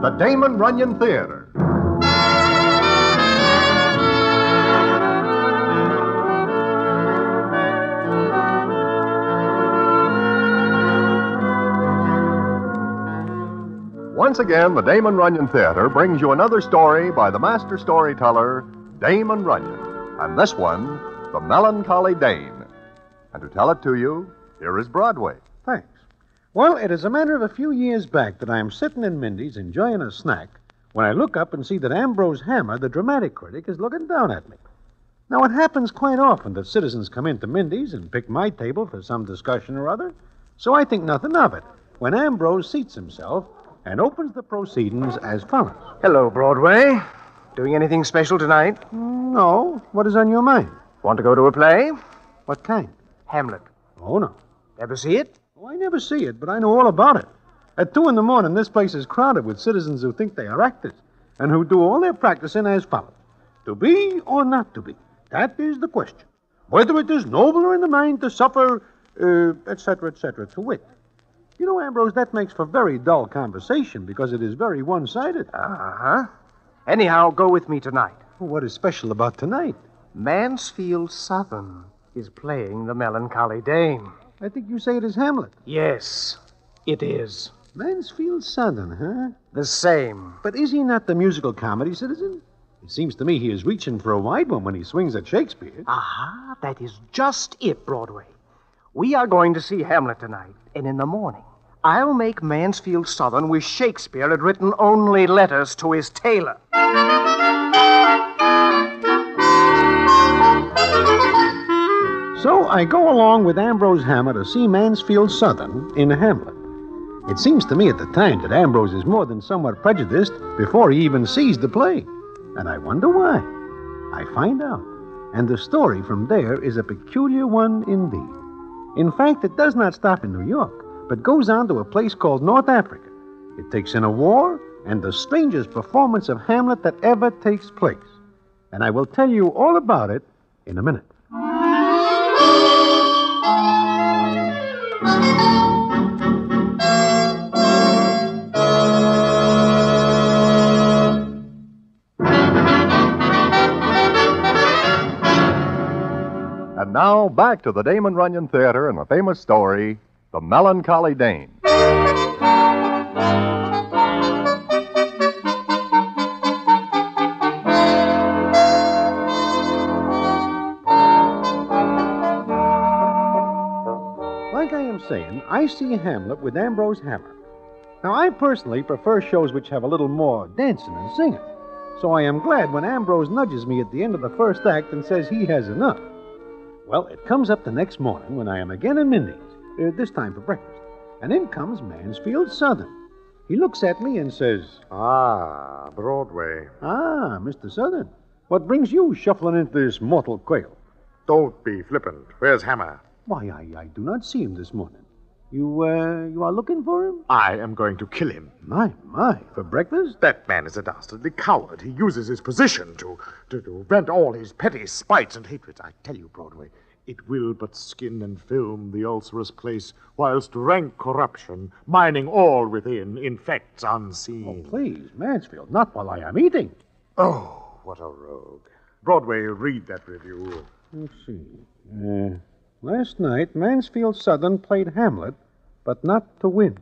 The Damon Runyon Theater. Once again, the Damon Runyon Theater brings you another story by the master storyteller, Damon Runyon. And this one, The Melancholy Dane. And to tell it to you, here is Broadway. Thanks. Well, it is a matter of a few years back that I am sitting in Mindy's enjoying a snack when I look up and see that Ambrose Hammer, the dramatic critic, is looking down at me. Now, it happens quite often that citizens come into Mindy's and pick my table for some discussion or other, so I think nothing of it when Ambrose seats himself and opens the proceedings as follows. Hello, Broadway. Doing anything special tonight? No. What is on your mind? Want to go to a play? What kind? Hamlet. Oh, no. Ever see it? Oh, I never see it, but I know all about it. At 2 a.m, this place is crowded with citizens who think they are actors and who do all their practicing as follows. To be or not to be? That is the question. Whether it is nobler in the mind to suffer, etc., to wit. You know, Ambrose, that makes for very dull conversation because it is very one-sided. Uh-huh. Anyhow, go with me tonight. What is special about tonight? Mansfield Southern is playing the Melancholy Dane. I think you say it is Hamlet. Yes, it is. Mansfield Southern, huh? The same. But is he not the musical comedy citizen? It seems to me he is reaching for a wide one when he swings at Shakespeare. Aha, that is just it, Broadway. We are going to see Hamlet tonight, and in the morning, I'll make Mansfield Southern wish Shakespeare had written only letters to his tailor. So I go along with Ambrose Hammer to see Mansfield Southern in Hamlet. It seems to me at the time that Ambrose is more than somewhat prejudiced before he even sees the play. And I wonder why. I find out. And the story from there is a peculiar one indeed. In fact, it does not stop in New York, but goes on to a place called North Africa. It takes in a war and the strangest performance of Hamlet that ever takes place. And I will tell you all about it in a minute. And now, back to the Damon Runyon Theater and the famous story, The Melancholy Dane. Like I am saying, I see Hamlet with Ambrose Hammer. Now, I personally prefer shows which have a little more dancing and singing. So I am glad when Ambrose nudges me at the end of the first act and says he has enough. Well, it comes up the next morning when I am again in Mindy's, this time for breakfast. And in comes Mansfield Southern. He looks at me and says, Ah, Broadway. Ah, Mr. Southern, what brings you shuffling into this mortal quail? Don't be flippant. Where's Hammer? Why, I do not see him this morning. You are looking for him? I am going to kill him. My, for breakfast? That man is a dastardly coward. He uses his position to vent all his petty spites and hatreds. I tell you, Broadway, it will but skin and film the ulcerous place, whilst rank corruption, mining all within, infects unseen. Oh, please, Mansfield, not while I am eating. Oh, what a rogue. Broadway, read that review. Let's see. Last night, Mansfield Southern played Hamlet, but not to win.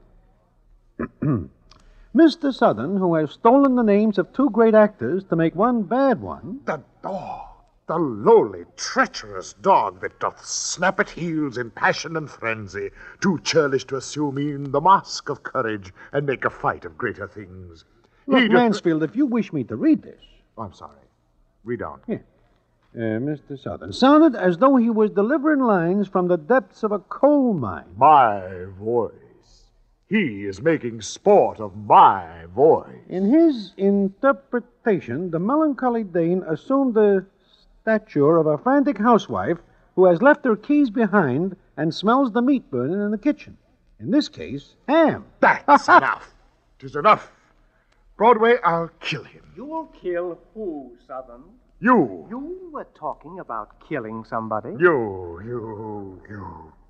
Mr. Southern, who has stolen the names of 2 great actors to make one bad one... The dog, the lowly, treacherous dog that doth snap at heels in passion and frenzy, too churlish to assume e'en the mask of courage and make a fight of greater things. Look, Mansfield, if you wish me to read this... Oh, I'm sorry. Read on. Here. Mr. Southern sounded as though he was delivering lines from the depths of a coal mine. My voice. He is making sport of my voice. In his interpretation, the Melancholy Dane assumed the stature of a frantic housewife who has left her keys behind and smells the meat burning in the kitchen. In this case, ham. That's enough. 'Tis enough. Broadway, I'll kill him. You will kill who, Southern? You. You were talking about killing somebody. You.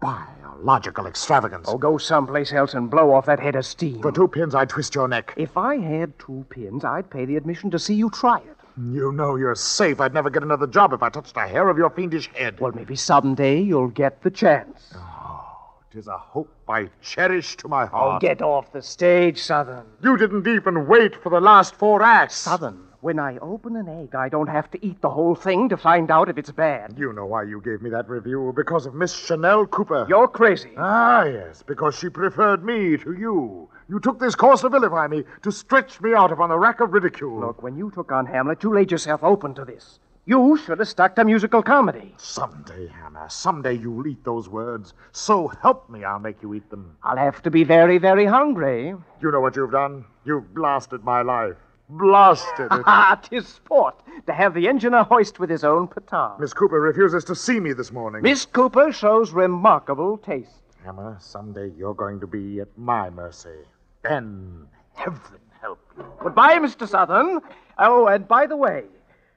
Biological extravagance. Oh, go someplace else and blow off that head of steam. For 2 pins, I'd twist your neck. If I had 2 pins, I'd pay the admission to see you try it. You know you're safe. I'd never get another job if I touched a hair of your fiendish head. Well, maybe someday you'll get the chance. Oh, 'tis a hope I cherish to my Oh, heart. get off the stage, Southern. You didn't even wait for the last 4 acts. Southern, when I open an egg, I don't have to eat the whole thing to find out if it's bad. You know why you gave me that review. Because of Miss Chanel Cooper. You're crazy. Ah, yes, because she preferred me to you. You took this course to vilify me, to stretch me out upon the rack of ridicule. Look, when you took on Hamlet, you laid yourself open to this. You should have stuck to musical comedy. Someday, Hannah, someday you'll eat those words. So help me, I'll make you eat them. I'll have to be very, very hungry. You know what you've done? You've blasted my life. Blasted it. Ah, 'tis sport to have the engineer hoist with his own petard. Miss Cooper refuses to see me this morning. Miss Cooper shows remarkable taste. Hannah, someday you're going to be at my mercy. Then, heaven help you. Goodbye, Mr. Southern. Oh, and by the way,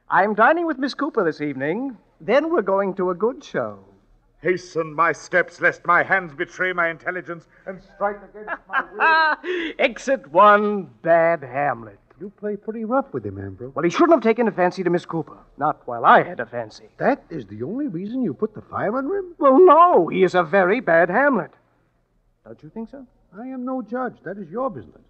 I'm dining with Miss Cooper this evening. Then we're going to a good show. Hasten my steps, lest my hands betray my intelligence and strike against my will. Exit 1, bad Hamlet. You play pretty rough with him, Ambrose. Well, he shouldn't have taken a fancy to Miss Cooper. Not while I had a fancy. That is the only reason you put the fire under him? Well, no, he is a very bad Hamlet. Don't you think so? I am no judge. That is your business.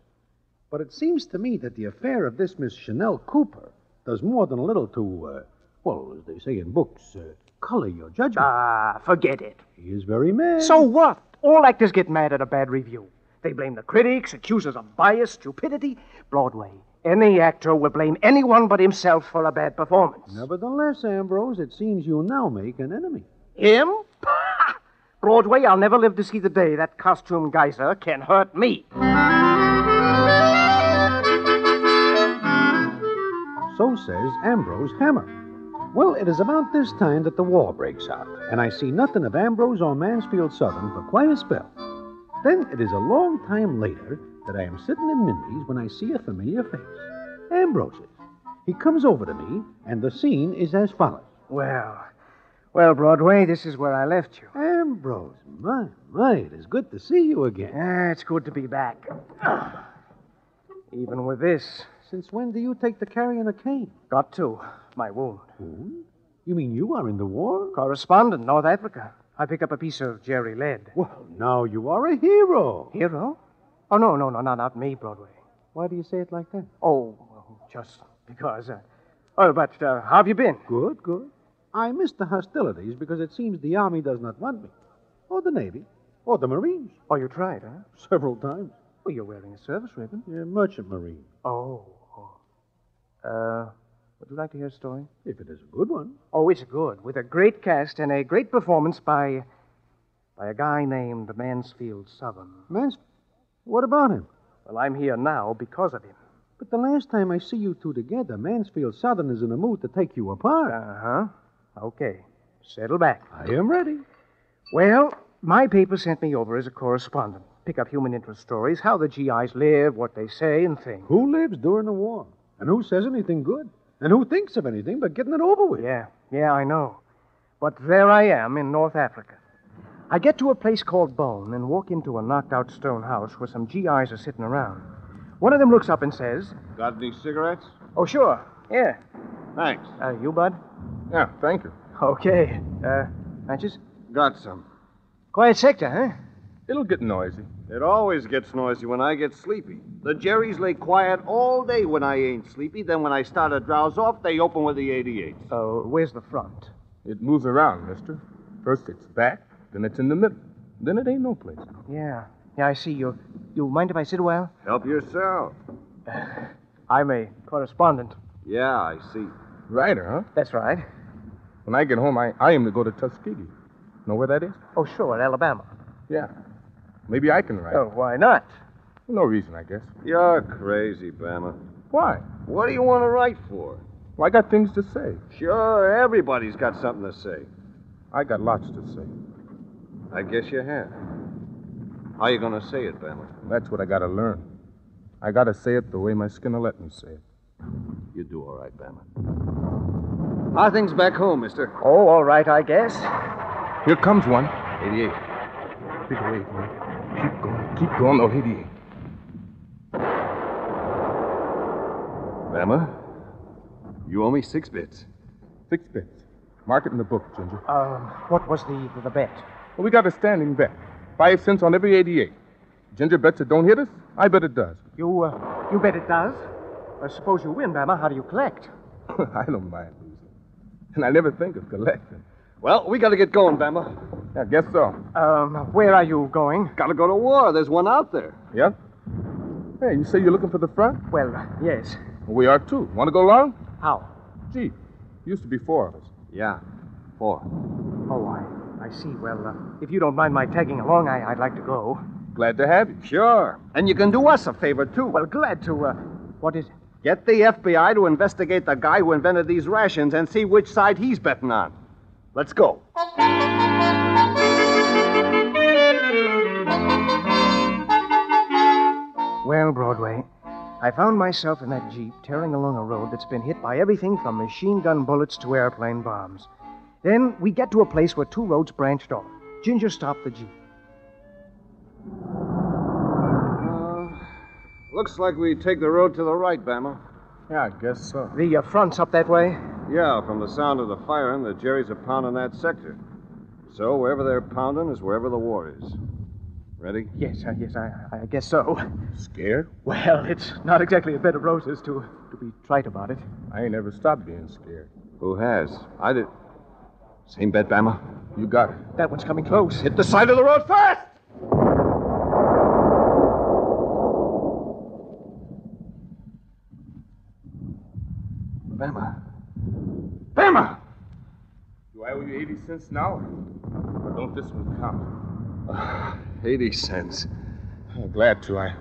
But it seems to me that the affair of this Miss Chanel Cooper does more than a little to, well, as they say in books, color your judgment. Ah, forget it. He is very mad. So what? All actors get mad at a bad review. They blame the critics, accuse us of bias, stupidity. Broadway, any actor will blame anyone but himself for a bad performance. Nevertheless, Ambrose, it seems you now make an enemy. Him? Broadway, I'll never live to see the day that costume geyser can hurt me. So says Ambrose Hammer. Well, it is about this time that the war breaks out, and I see nothing of Ambrose or Mansfield Southern for quite a spell. Then it is a long time later that I am sitting in Mindy's when I see a familiar face. Ambrose's. He comes over to me, and the scene is as follows. Well, Broadway, this is where I left you. Ambrose, my, it is good to see you again. It's good to be back. Even with this. Since when do you take to carrying a cane? Got to. My wound. Wound? You mean you are in the war? Correspondent, North Africa. I picked up a piece of Jerry lead. Well, now you are a hero. Hero? Oh, no, not me, Broadway. Why do you say it like that? Oh, well, just because. But how have you been? Good. I missed the hostilities because it seems the Army does not want me. Or the Navy. Or the Marines. Oh, you tried, huh? Several times. Well, you're wearing a service ribbon. Yeah, merchant marine. Oh. Would you like to hear a story? If it is a good one. Oh, it's good. With a great cast and a great performance by a guy named Mansfield Southern. What about him? Well, I'm here now because of him. But the last time I see you two together, Mansfield Southern is in a mood to take you apart. Uh-huh. Okay. Settle back. I am ready. Well, my paper sent me over as a correspondent. Pick up human interest stories, how the GIs live, what they say and think. Who lives during the war? And who says anything good? And who thinks of anything but getting it over with? Yeah, I know. But there I am in North Africa. I get to a place called Bone and walk into a knocked-out stone house where some GIs are sitting around. One of them looks up and says... Got any cigarettes? Oh, sure. Yeah. Thanks. You, bud? Yeah, thank you. Okay. Matches? Got some. Quiet sector, huh? It'll get noisy. It always gets noisy when I get sleepy. The Jerrys lay quiet all day when I ain't sleepy. Then when I start to drowse off, they open with the 88s. Oh, where's the front? It moves around, mister. First it's back, then it's in the middle. Then it ain't no place. Yeah, I see. You mind if I sit a while? Help yourself. I'm a correspondent. Yeah, I see. Writer, huh? That's right. When I get home, I aim to go to Tuskegee. Know where that is? Oh, sure, Alabama. Yeah. Maybe I can write. Oh, why not? No reason, I guess. You're crazy, Bama. Why? What do you want to write for? Well, I got things to say. Sure, everybody's got something to say. I got lots to say. I guess you have. How you going to say it, Bama? That's what I got to learn. I got to say it the way my skin'll let me say it. You do all right, Bama. How are things back home, mister? Oh, all right, I guess. Here comes one. 88. Big wave, man. Keep going. Keep going. Oh, 88. Bama, you owe me 6 bits. 6 bits. Mark it in the book, Ginger. What was the bet? Well, we got a standing bet. 5 cents on every 88. Ginger bets it don't hit us. I bet it does. You bet it does? Suppose you win, Bama. How do you collect? I don't mind losing. And I never think of collecting. Well, we got to get going, Bama. I guess so. Where are you going? Got to go to war. There's one out there. Yep. Hey, you say you're looking for the front? Well, yes. We are too. Want to go along? How? Gee, used to be 4 of us. Yeah, 4. Oh, I see. Well, if you don't mind my tagging along, I'd like to go. Glad to have you. Sure. And you can do us a favor, too. Well, glad to, what is it? Get the FBI to investigate the guy who invented these rations and see which side he's betting on. Let's go. Well, Broadway, I found myself in that Jeep tearing along a road that's been hit by everything from machine gun bullets to airplane bombs. Then we get to a place where 2 roads branched off. Ginger stopped the Jeep. Looks like we take the road to the right, Bama. Yeah, I guess so. The front's up that way? Yeah, from the sound of the firing, the Jerrys are pounding that sector. So wherever they're pounding is wherever the war is. Ready? Yes, I guess so. Scared? Well, it's not exactly a bed of roses to be trite about it. I ain't never stopped being scared. Who has? I did. Same bet, Bama. You got it. That one's coming close. Hit the side of the road fast! Bama. Bama! Do I owe you 80 cents now? Or don't this one count? 80 cents. Glad to.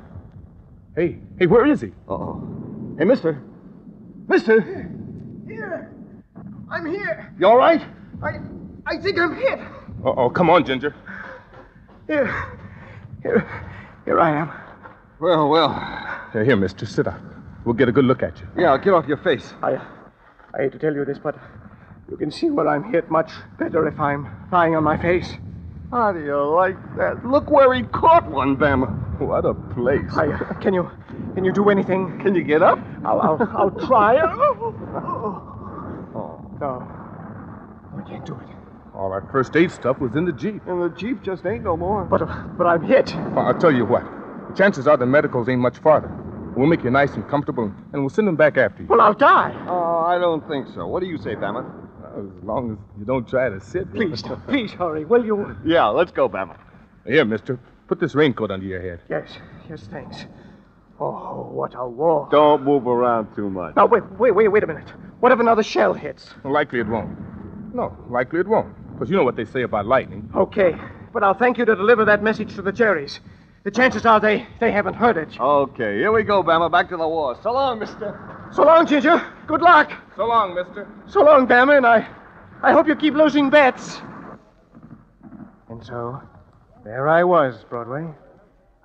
Hey, where is he? Uh-oh. Hey, mister. Mister! Here! I'm here! You all right? I think I'm hit. Uh-oh, come on, Ginger. Here I am. Well. Here, mister, sit up. We'll get a good look at you. Yeah, get off your face. I hate to tell you this, but you can see where I'm hit much better if I'm lying on my face. How do you like that? Look where he caught one, Bama. What a place. Can you do anything? Can you get up? I'll try. No, I can't do it. All our first aid stuff was in the Jeep. And the Jeep just ain't no more. But I'm hit. I'll tell you what. The chances are the medicals ain't much farther. We'll make you nice and comfortable, and we'll send them back after you. Well, I'll die. Oh, I don't think so. What do you say, Bama? As long as you don't try to sit. Please hurry, will you? Yeah, let's go, Bama. Here, mister. Put this raincoat under your head. Yes, thanks. Oh, what a war. Don't move around too much. Now, wait a minute. What if another shell hits? Likely it won't. No, likely it won't. Because you know what they say about lightning. Okay, but I'll thank you to deliver that message to the Jerrys. The chances are they haven't heard it. Okay, here we go, Bama. Back to the war. So long, mister. So long, Ginger. Good luck. So long, mister. So long, Bama, and I hope you keep losing bets. And so, there I was, Broadway.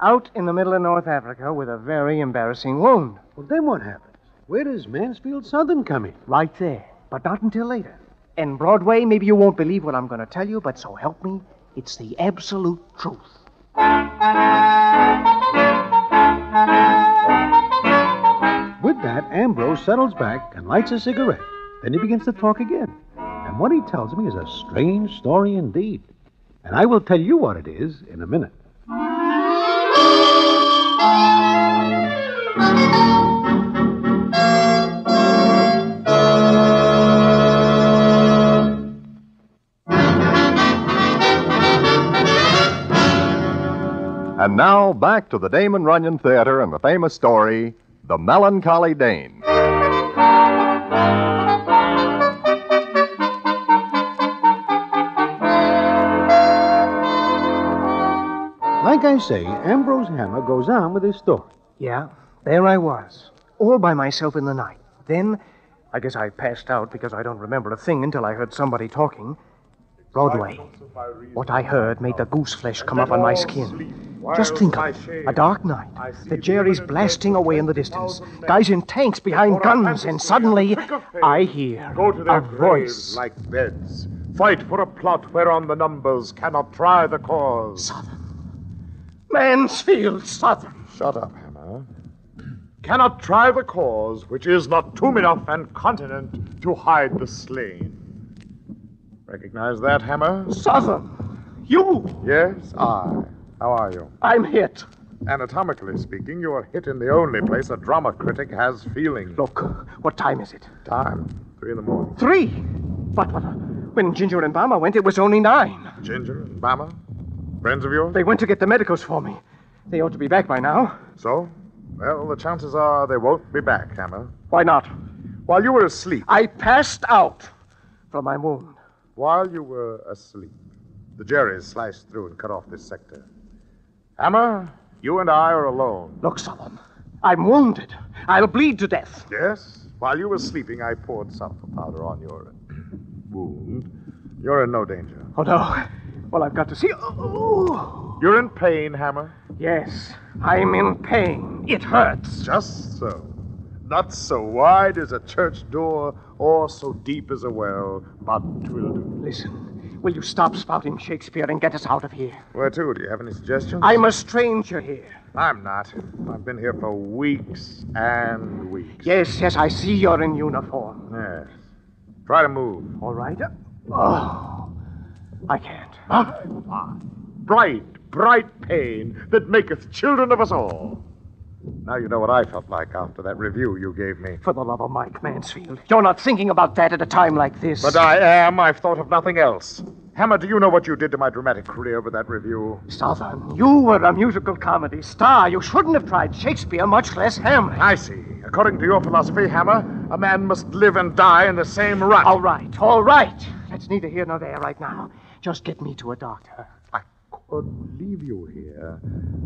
Out in the middle of North Africa with a very embarrassing wound. Well, then what happens? Where does Mansfield Southern come in? Right there, but not until later. And Broadway, maybe you won't believe what I'm going to tell you, but so help me, it's the absolute truth. With that, Ambrose settles back and lights a cigarette. Then he begins to talk again. And what he tells me is a strange story indeed. And I will tell you what it is in a minute. And now, back to the Damon Runyon Theater and the famous story, The Melancholy Dane. Like I say, Ambrose Hammer goes on with his story. Yeah, there I was, all by myself in the night. Then, I guess I passed out because I don't remember a thing until I heard somebody talking. Broadway. What I heard made the goose flesh come up on my skin. Just think of it. A dark night. The Jerry's blasting away in the distance. Guys in tanks behind guns, and suddenly I hear Go to their a voice. graves like beds. Fight for a plot whereon the numbers cannot try the cause. Mansfield Southern. Shut up, Hammer. Cannot try the cause which is not tomb enough and continent to hide the slain. Recognize that, Hammer? Southern. You. Yes, I. How are you? I'm hit. Anatomically speaking, you are hit in the only place a drama critic has feeling. Look, what time is it? Time, 3 in the morning. 3. But when Ginger and Bama went, it was only 9. Ginger and Bama? Friends of yours? They went to get the medicals for me. They ought to be back by now. So? Well, the chances are they won't be back, Hammer. Why not? While you were asleep. I passed out from my wound. While you were asleep, the Jerrys sliced through and cut off this sector. Hammer, you and I are alone. Look, Southern, I'm wounded. I'll bleed to death. Yes? While you were sleeping, I poured sulfur powder on your wound. You're in no danger. Oh, no. Well, I've got to see. Oh. You're in pain, Hammer? Yes, I'm in pain. It hurts. Just so. Not so wide as a church door or so deep as a well, but 'twill do. Listen, will you stop spouting Shakespeare and get us out of here? Where to? Do you have any suggestions? I'm a stranger here. I'm not. I've been here for weeks and weeks. Yes, I see you're in uniform. Yes. Try to move. All right. Oh, I can't. Bright pain that maketh children of us all. Now you know what I felt like after that review you gave me. For the love of Mike Mansfield, you're not thinking about that at a time like this. But I am. I've thought of nothing else. Hammer, do you know what you did to my dramatic career with that review? Southern, you were a musical comedy star. You shouldn't have tried Shakespeare, much less Hamlet. I see. According to your philosophy, Hammer, a man must live and die in the same rut. All right. That's neither here nor there right now. Just get me to a doctor. I could leave you here.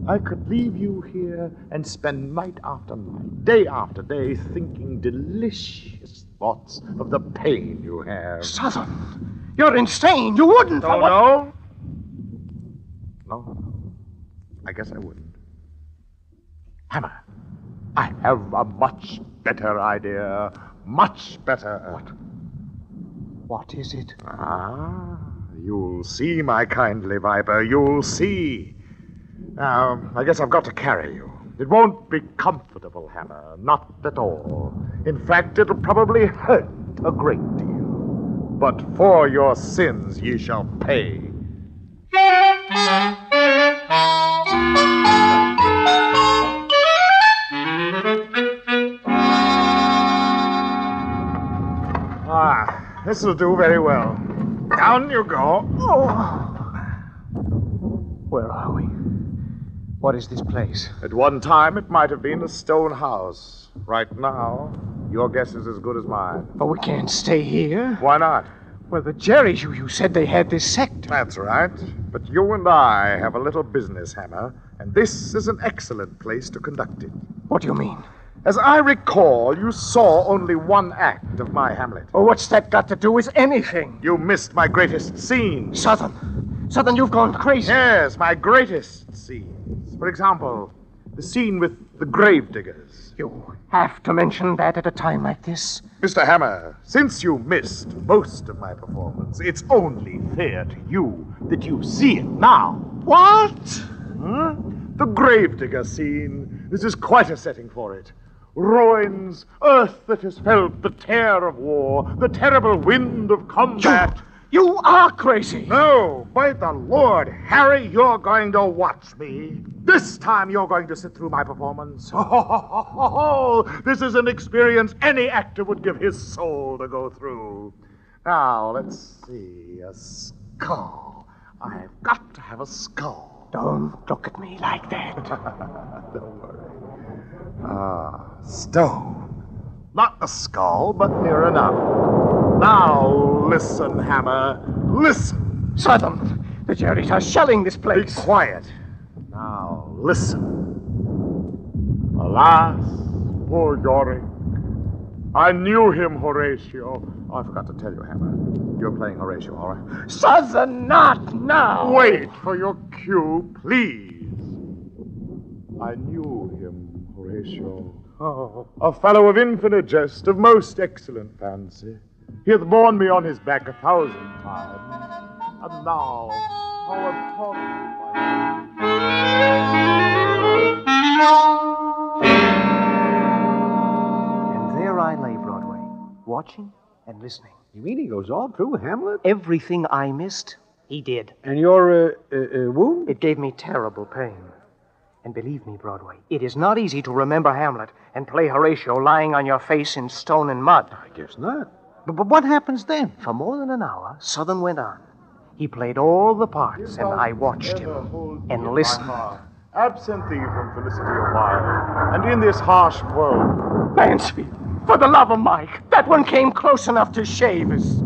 I could leave you here and spend night after night, day after day, thinking delicious thoughts of the pain you have. Southern, you're insane. You wouldn't. No. I guess I wouldn't. Hammer, I have a much better idea. Much better. What is it? You'll see, my kindly viper. You'll see. Now, I guess I've got to carry you. It won't be comfortable, Hammer. Not at all. In fact, it'll probably hurt a great deal. But for your sins ye shall pay. This'll do very well. Down you go. Where are we? What is this place? At one time, it might have been a stone house. Right now, your guess is as good as mine. But we can't stay here. Why not? Well, the Jerrys, you said they had this sector. That's right. But you and I have a little business, Hammer, and this is an excellent place to conduct it. What do you mean? As I recall, you saw only one act of my Hamlet. Oh, what's that got to do with anything? You missed my greatest scene. Southern, you've gone crazy. Yes, my greatest scenes. For example, the scene with the gravediggers. You have to mention that at a time like this. Mr. Hammer, since you missed most of my performance, it's only fair to you that you see it now. What? The gravedigger scene. This is quite a setting for it. Ruins, earth that has felt the tear of war, the terrible wind of combat. You are crazy. No, by the Lord, Harry, you're going to watch me. This time you're going to sit through my performance. This is an experience any actor would give his soul to go through. Now, let's see. A skull. I've got to have a skull. Don't look at me like that. Don't worry. Stone. Not a skull, but near enough. Now, listen, Hammer. Listen. Southern, the Jerrys are shelling this place. Be quiet. Now, listen. Alas, poor Yorick. I knew him, Horatio. Oh, I forgot to tell you, Hammer. You're playing Horatio, all right? Southern, not now. Wait for your cue, please. I knew him, Horatio. Oh. A fellow of infinite jest, of most excellent fancy. He hath borne me on his back 1,000 times. And now, how abhorrent And there I lay, Broadway, watching and listening. You mean he goes all through Hamlet? Everything I missed, he did. And your, wound? It gave me terrible pain. And believe me, Broadway, it is not easy to remember Hamlet and play Horatio lying on your face in stone and mud. I guess not. But what happens then? For more than an hour, Southern went on. He played all the parts, and I watched him and listened. Absent thee from felicity a while, and in this harsh world. Mansfield, for the love of Mike, that one came close enough to shave us.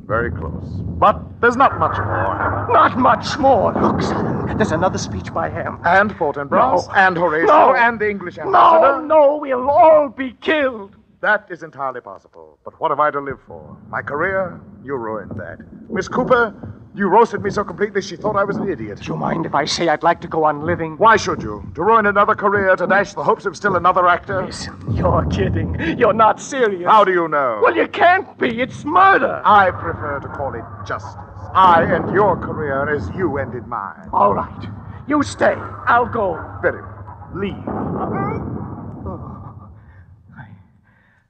Very close. But there's not much more, Hammer. Not much more. Look, Southern, there's another speech by him. And Fortinbras, No. and Horatio, No. and the English ambassador. No, we'll all be killed. That is entirely possible. But what have I to live for? My career? You ruined that. Miss Cooper, you roasted me so completely she thought I was an idiot. Do you mind if I say I'd like to go on living? Why should you? To ruin another career, to dash the hopes of still another actor? Listen, you're kidding. You're not serious. How do you know? Well, you can't be. It's murder. I prefer to call it justice. I end your career as you ended mine. All right. You stay. I'll go. Very well. Leave.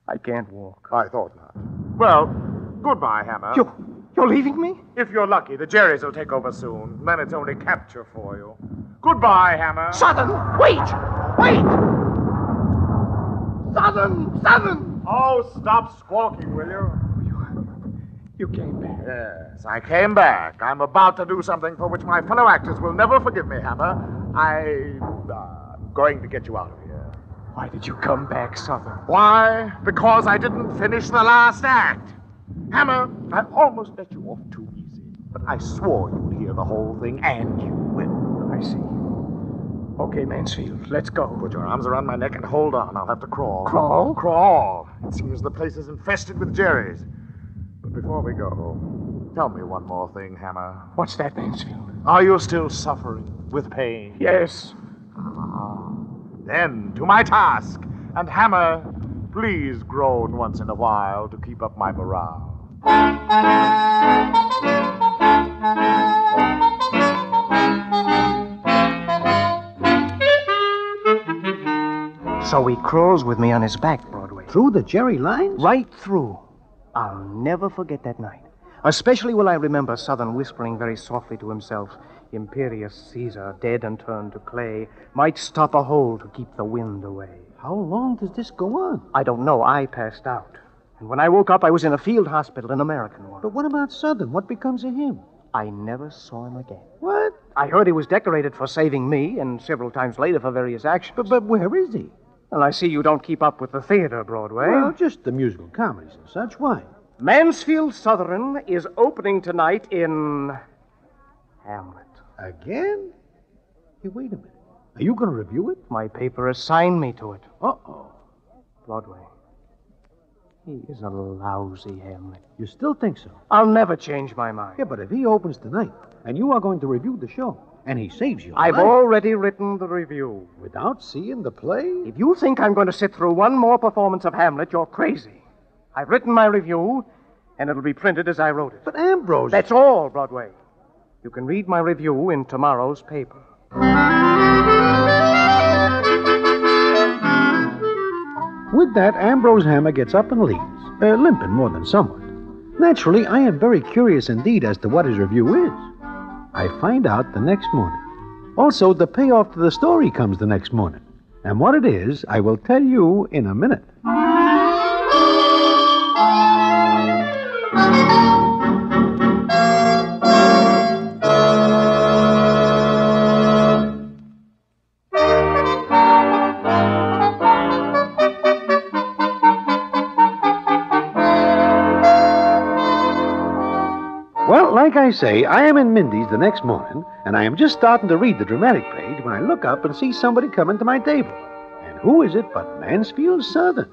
I can't walk. I thought not. Well, goodbye, Hammer. You're leaving me? If you're lucky, the Jerrys will take over soon. Then it's only capture for you. Goodbye, Hammer. Southern, wait! Wait! Southern! Oh, stop squawking, will you? You came back. Yes, I came back. I'm about to do something for which my fellow actors will never forgive me, Hammer. I'm going to get you out of here. Why did you come back, Southern? Why? Because I didn't finish the last act. Hammer, I almost let you off too easy. But I swore you'd hear the whole thing, and you will. I see. Okay, Mansfield, let's go. Put your arms around my neck and hold on. I'll have to crawl. Crawl? Crawl. It seems the place is infested with Jerrys. But before we go, tell me one more thing, Hammer. What's that, Mansfield? Are you still suffering with pain? Yes. Then, to my task. And Hammer, please groan once in a while to keep up my morale. So he crawls with me on his back, Broadway. Through the Jerry lines? Right through. I'll never forget that night. Especially will I remember Southern whispering very softly to himself, Imperious Caesar, dead and turned to clay, might stop a hole to keep the wind away. How long does this go on? I don't know. I passed out. And when I woke up, I was in a field hospital, an American one. But what about Southern? What becomes of him? I never saw him again. What? I heard he was decorated for saving me, and several times later for various actions. But where is he? Well, I see you don't keep up with the theater, Broadway. Well, just the musical comedies and such. Why? Mansfield Southern is opening tonight in Hamlet. Again? Hey, wait a minute. Are you going to review it? My paper assigned me to it. Uh-oh. Broadway. He is a lousy Hamlet. You still think so? I'll never change my mind. Yeah, but if he opens tonight, and you are going to review the show, and he saves you I've life already written the review. without seeing the play? If you think I'm going to sit through one more performance of Hamlet, you're crazy. I've written my review, and it'll be printed as I wrote it. But Ambrose... That's all, Broadway. You can read my review in tomorrow's paper. With that, Ambrose Hammer gets up and leaves, limping more than somewhat. Naturally, I am very curious indeed as to what his review is. I find out the next morning. Also, the payoff to the story comes the next morning. And what it is, I will tell you in a minute. Well, like I say, I am in Mindy's the next morning, and I am just starting to read the dramatic page when I look up and see somebody coming to my table. And who is it but Mansfield Southern?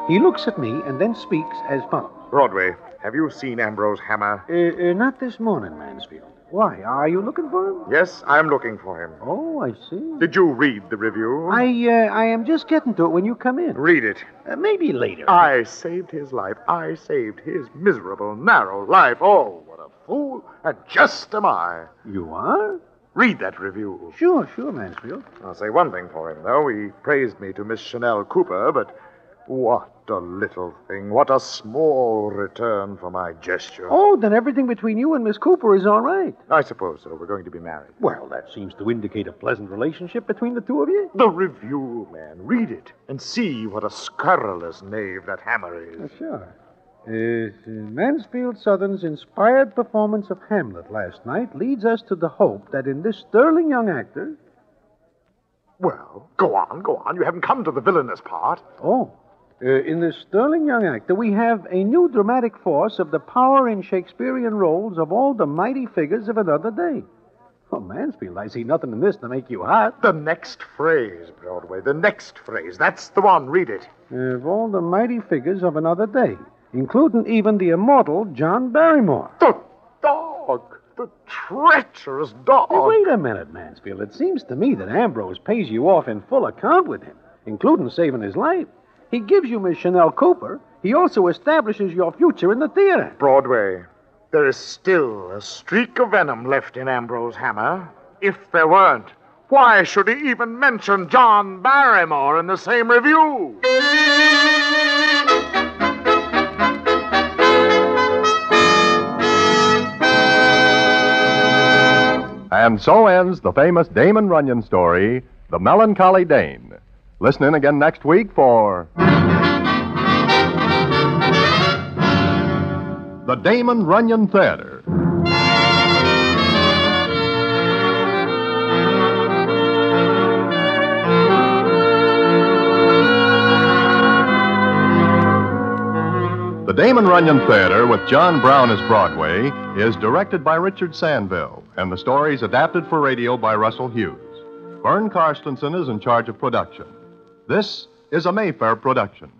He looks at me and then speaks as follows. Broadway, have you seen Ambrose Hammer? Not this morning, Mansfield. Why? Are you looking for him? Yes, I'm looking for him. Oh, I see. Did you read the review? I am just getting to it when you come in. Read it. Maybe later. I saved his life. I saved his miserable, narrow life. Oh, what a fool. And just am I. You are? Read that review. Sure, Mansfield. I'll say one thing for him, though. He praised me to Miss Chanel Cooper, but what a little thing. What a small return for my gesture. Oh, then everything between you and Miss Cooper is all right. I suppose so. We're going to be married. Well, that seems to indicate a pleasant relationship between the two of you. The review, man. Read it and see what a scurrilous knave that Hammer is. Sure. Mansfield Southern's inspired performance of Hamlet last night leads us to the hope that in this sterling young actor... Well, go on. You haven't come to the villainous part. Oh. In this sterling young actor, we have a new dramatic force of the power in Shakespearean roles of all the mighty figures of another day. Oh, Mansfield, I see nothing in this to make you hot. The next phrase, Broadway. The next phrase. That's the one. Read it. Of all the mighty figures of another day, including even the immortal John Barrymore. The dog. The treacherous dog. Hey, wait a minute, Mansfield. It seems to me that Ambrose pays you off in full account with him, including saving his life. He gives you Miss Chanel Cooper. He also establishes your future in the theater. Broadway, there is still a streak of venom left in Ambrose Hammer. If there weren't, why should he even mention John Barrymore in the same review? And so ends the famous Damon Runyon story, The Melancholy Dane. Listen in again next week for the Damon Runyon Theater. The Damon Runyon Theater, with John Brown as Broadway, is directed by Richard Sandville, and the story is adapted for radio by Russell Hughes. Vern Karstensen is in charge of production. This is a Mayfair production.